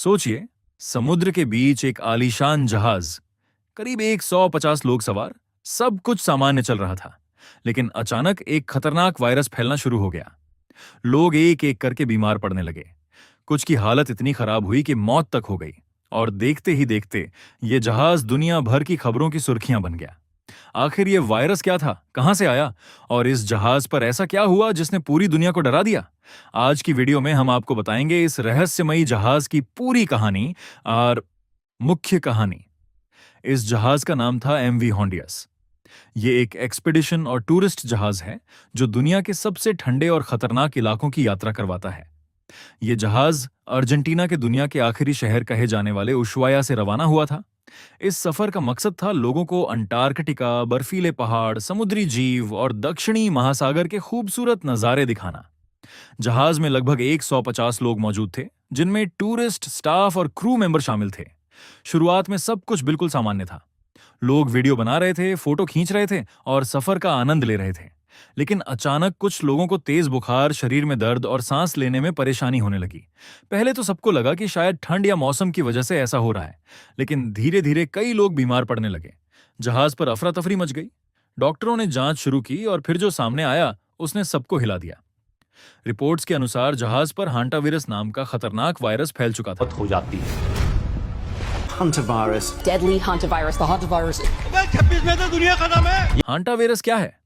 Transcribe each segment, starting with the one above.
सोचिए, समुद्र के बीच एक आलीशान जहाज, करीब 150 लोग सवार, सब कुछ सामान्य चल रहा था। लेकिन अचानक एक खतरनाक वायरस फैलना शुरू हो गया। लोग एक एक करके बीमार पड़ने लगे। कुछ की हालत इतनी खराब हुई कि मौत तक हो गई। और देखते ही देखते ये जहाज दुनिया भर की खबरों की सुर्खियां बन गया। आखिर ये वायरस क्या था, कहां से आया, और इस जहाज पर ऐसा क्या हुआ जिसने पूरी दुनिया को डरा दिया? आज की वीडियो में हम आपको बताएंगे इस रहस्यमयी जहाज की पूरी कहानी और मुख्य कहानी। इस जहाज का नाम था एमवी हॉन्डियस। ये एक एक्सपीडिशन और टूरिस्ट जहाज है जो दुनिया के सबसे ठंडे और खतरनाक इलाकों की यात्रा करवाता है। ये जहाज अर्जेंटीना के दुनिया के आखिरी शहर कहे जाने वाले उशुआया से रवाना हुआ था। इस सफर का मकसद था लोगों को अंटार्कटिका, बर्फीले पहाड़, समुद्री जीव और दक्षिणी महासागर के खूबसूरत नजारे दिखाना। जहाज में लगभग 150 लोग मौजूद थे, जिनमें टूरिस्ट, स्टाफ और क्रू मेंबर शामिल थे। शुरुआत में सब कुछ बिल्कुल सामान्य था। लोग वीडियो बना रहे थे, फोटो खींच रहे थे और सफर का आनंद ले रहे थे। लेकिन अचानक कुछ लोगों को तेज बुखार, शरीर में दर्द और सांस लेने में परेशानी होने लगी। पहले तो सबको लगा कि शायद ठंड या मौसम की वजह से ऐसा हो रहा है, लेकिन धीरे धीरे कई लोग बीमार पड़ने लगे। जहाज पर अफरा तफरी मच गई। डॉक्टरों ने जांच शुरू की और फिर जो सामने आया उसने सबको हिला दिया। रिपोर्ट्स के अनुसार जहाज पर हांटावीरस नाम का खतरनाक वायरस फैल चुका था। हो जाती है। Hantavirus. Deadly hantavirus. The hantavirus. 26 में तो दुनिया खत्म है। हांटावीरस क्या है?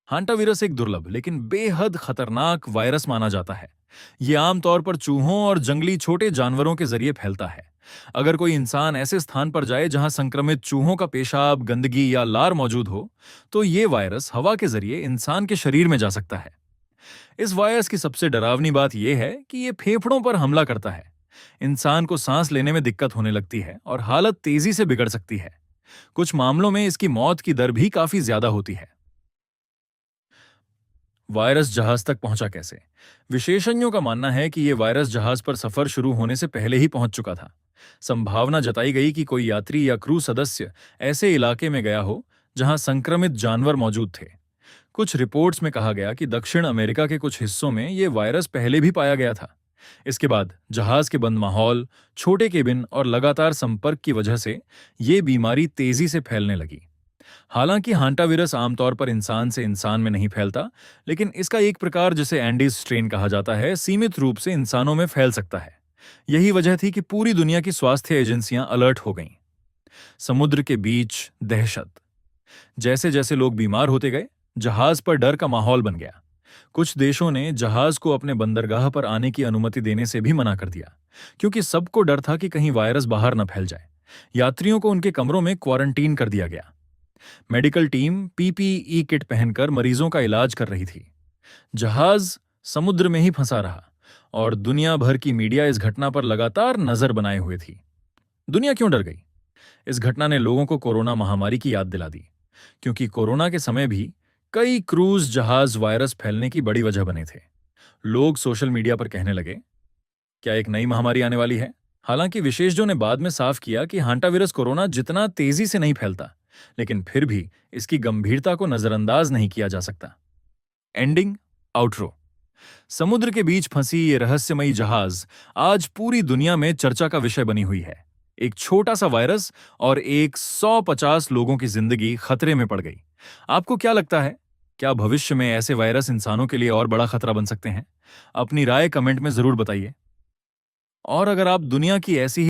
हांटावीरस एक दुर्लभ लेकिन बेहद खतरनाक वायरस माना जाता है। ये आमतौर पर चूहों और जंगली छोटे जानवरों के जरिए फैलता है। अगर कोई इंसान ऐसे स्थान पर जाए जहां संक्रमित चूहों का पेशाब, गंदगी या लार मौजूद हो, तो ये वायरस हवा के जरिए इंसान के शरीर में जा सकता है। इस वायरस की सबसे डरावनी बात यह है कि ये फेफड़ों पर हमला करता है। इंसान को सांस लेने में दिक्कत होने लगती है और हालत तेजी से बिगड़ सकती है। कुछ मामलों में इसकी मौत की दर भी काफी ज्यादा होती है। वायरस जहाज तक पहुंचा कैसे? विशेषज्ञों का मानना है कि यह वायरस जहाज पर सफर शुरू होने से पहले ही पहुंच चुका था। संभावना जताई गई कि कोई यात्री या क्रू सदस्य ऐसे इलाके में गया हो जहां संक्रमित जानवर मौजूद थे। कुछ रिपोर्ट्स में कहा गया कि दक्षिण अमेरिका के कुछ हिस्सों में यह वायरस पहले भी पाया गया था। इसके बाद जहाज के बंद माहौल, छोटे केबिन और लगातार संपर्क की वजह से यह बीमारी तेजी से फैलने लगी। हालांकि हांटावीरस आमतौर पर इंसान से इंसान में नहीं फैलता, लेकिन इसका एक प्रकार, जिसे एंडीज स्ट्रेन कहा जाता है, सीमित रूप से इंसानों में फैल सकता है। यही वजह थी कि पूरी दुनिया की स्वास्थ्य एजेंसियां अलर्ट हो गईं। समुद्र के बीच दहशत। जैसे जैसे लोग बीमार होते गए, जहाज पर डर का माहौल बन गया। कुछ देशों ने जहाज को अपने बंदरगाह पर आने की अनुमति देने से भी मना कर दिया, क्योंकि सबको डर था कि कहीं वायरस बाहर न फैल जाए। यात्रियों को उनके कमरों में क्वारंटीन कर दिया गया। मेडिकल टीम पीपीई किट पहनकर मरीजों का इलाज कर रही थी। जहाज समुद्र में ही फंसा रहा और दुनिया भर की मीडिया इस घटना पर लगातार नजर बनाए हुए थी। दुनिया क्यों डर गई? इस घटना ने लोगों को कोरोना महामारी की याद दिला दी, क्योंकि कोरोना के समय भी कई क्रूज जहाज वायरस फैलने की बड़ी वजह बने थे। लोग सोशल मीडिया पर कहने लगे, क्या एक नई महामारी आने वाली है? हालांकि विशेषज्ञों ने बाद में साफ किया कि हांटावीरस कोरोना जितना तेजी से नहीं फैलता, लेकिन फिर भी इसकी गंभीरता को नजरअंदाज नहीं किया जा सकता। Ending, outro. समुद्र के बीच फंसी ये रहस्यमयी जहाज आज पूरी दुनिया में चर्चा का विषय बनी हुई है। एक छोटा सा वायरस और 150 लोगों की जिंदगी खतरे में पड़ गई। आपको क्या लगता है? क्या भविष्य में ऐसे वायरस इंसानों के लिए और बड़ा खतरा बन सकते हैं? अपनी राय कमेंट में जरूर बताइए। और अगर आप दुनिया की ऐसी ही